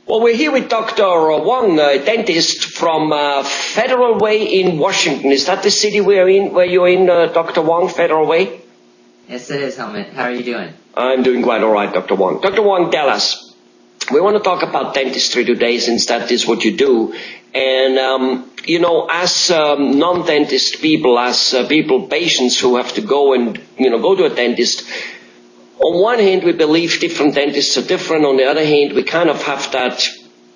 Well, we're here with Dr. Wong, a dentist from Federal Way in Washington. Is that the city where you're in, Dr. Wong, Federal Way? Yes, it is, Helmut. How are you doing? I'm doing quite all right, Dr. Wong. Dr. Wong, tell us. We want to talk about dentistry today since that is what you do. And, as non-dentist people, as patients who have to go and, go to a dentist, on one hand, we believe different dentists are different. On the other hand, we kind of have that,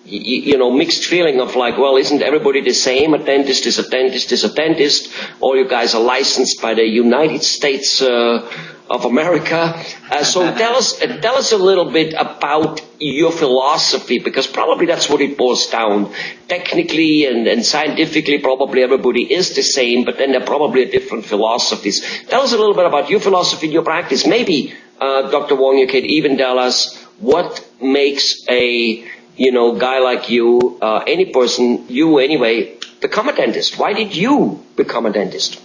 mixed feeling of like, well, isn't everybody the same? A dentist is a dentist is a dentist. All you guys are licensed by the United States of America. So tell us a little bit about your philosophy, because probably that's what it boils down. Technically and scientifically, probably everybody is the same, but then there are probably different philosophies. Tell us a little bit about your philosophy and your practice. Maybe, Dr. Wong, you can even tell us what makes a guy like you, any person, you anyway, become a dentist. Why did you become a dentist?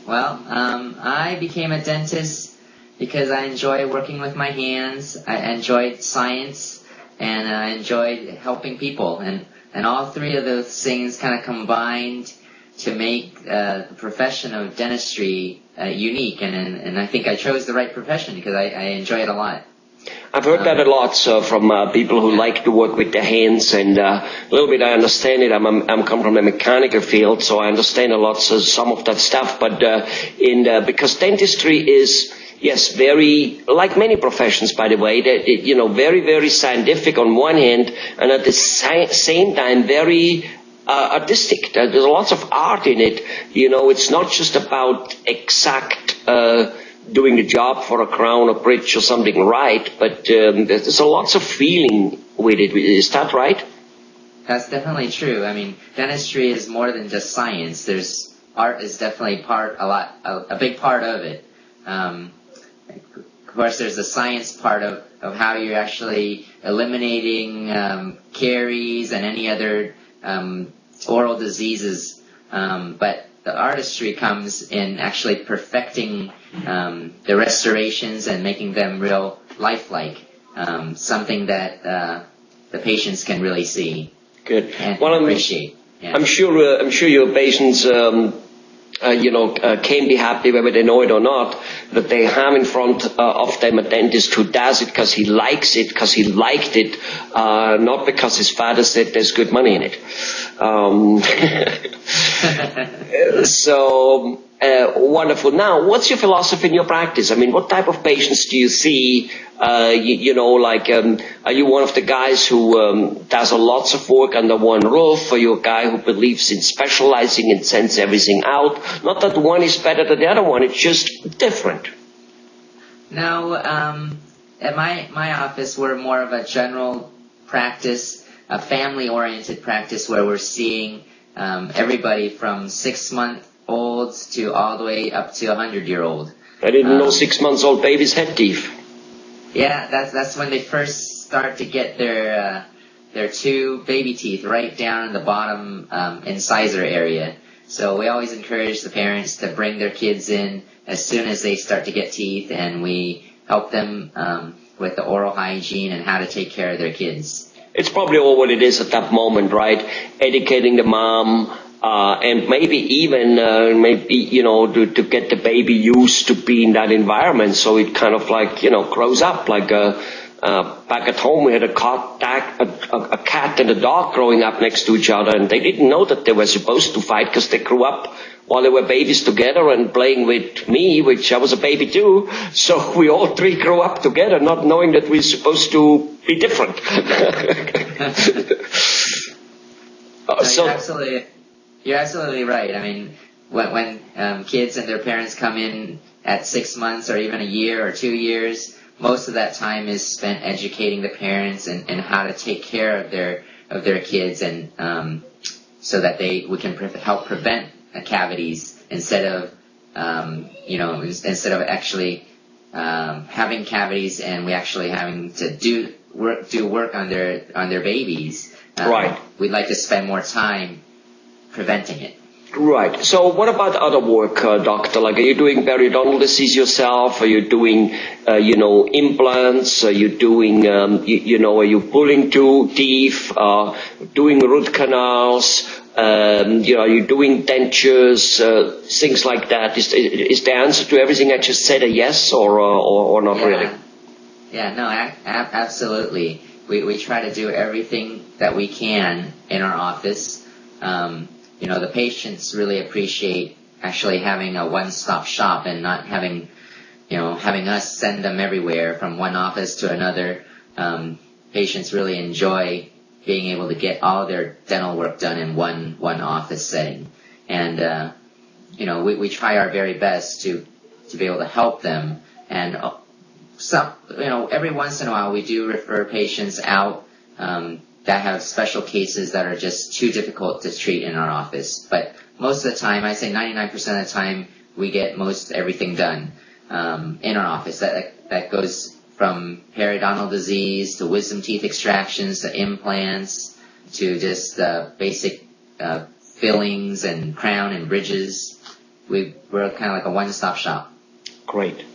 Well, I became a dentist because I enjoy working with my hands. I enjoyed science, and I enjoyed helping people. And all three of those things kind of combined to make the profession of dentistry unique. And I think I chose the right profession because I enjoy it a lot. I've heard that a lot from people who like to work with their hands, and a little bit I understand it. I'm come from the mechanical field, so I understand a lot some of that stuff. But because dentistry is, yes, very, like many professions, by the way, very, very scientific on one hand, and at the same time very artistic. There's lots of art in it. It's not just about exact doing the job for a crown or bridge or something right, but there's a lots of feeling with it. Is that right? That's definitely true. I mean, dentistry is more than just science. There's art is definitely a big part of it. Of course, there's the science part of how you're actually eliminating caries and any other oral diseases, but the artistry comes in actually perfecting the restorations and making them real lifelike, something that the patients can really see. Good. And well, appreciate. Yeah. I'm sure your patients can be happy, whether they know it or not, that they have in front of them a dentist who does it because he likes it, because he liked it, not because his father said there's good money in it. So wonderful. Now, what's your philosophy in your practice? I mean, what type of patients do you see? Are you one of the guys who does lots of work under one roof? Are you a guy who believes in specializing and sends everything out? Not that one is better than the other one, it's just different. No, at my office, we're more of a general practice, a family-oriented practice where we're seeing everybody from 6-month-olds to all the way up to 100-year-old. I didn't know 6-month-old babies had teeth. Yeah, that's when they first start to get their 2 baby teeth right down in the bottom incisor area. So we always encourage the parents to bring their kids in as soon as they start to get teeth, and we help them with the oral hygiene and how to take care of their kids. It's probably all what it is at that moment, right? Educating the mom, and maybe even to get the baby used to be in that environment, so it kind of grows up. Like back at home, we had a cat and a dog growing up next to each other, and they didn't know that they were supposed to fight because they grew up while they were babies together and playing with me, which I was a baby too. So we all three grew up together, not knowing that we're supposed to be different. You're absolutely right. I mean, when kids and their parents come in at 6 months or even a year or 2 years, most of that time is spent educating the parents and how to take care of their kids, and so that we can help prevent cavities instead of actually having cavities, and we actually having to do work on their babies. Right. We'd like to spend more time preventing it. Right. So what about other work, doctor? Like, are you doing periodontal disease yourself? Are you doing, implants? Are you doing, are you pulling teeth? Doing root canals? Are you doing dentures? Things like that. Is the answer to everything I just said a yes or not really? Yeah. No. Absolutely. We try to do everything that we can in our office. The patients really appreciate actually having a one-stop shop and not having us send them everywhere from one office to another. Patients really enjoy being able to get all their dental work done in one office setting. And, we try our very best to be able to help them. And, every once in a while we do refer patients out, that have special cases that are just too difficult to treat in our office. But most of the time, I say 99% of the time, we get most everything done in our office. That goes from periodontal disease to wisdom teeth extractions to implants to just basic fillings and crown and bridges. We're kind of like a one-stop shop. Great.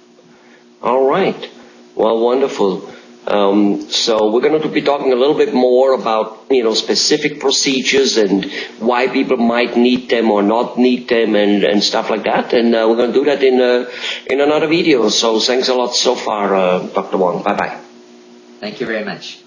All right. Well, wonderful. So we're going to be talking a little bit more about, specific procedures and why people might need them or not need them and stuff like that. And we're going to do that in another video. So thanks a lot so far, Dr. Wong. Bye-bye. Thank you very much.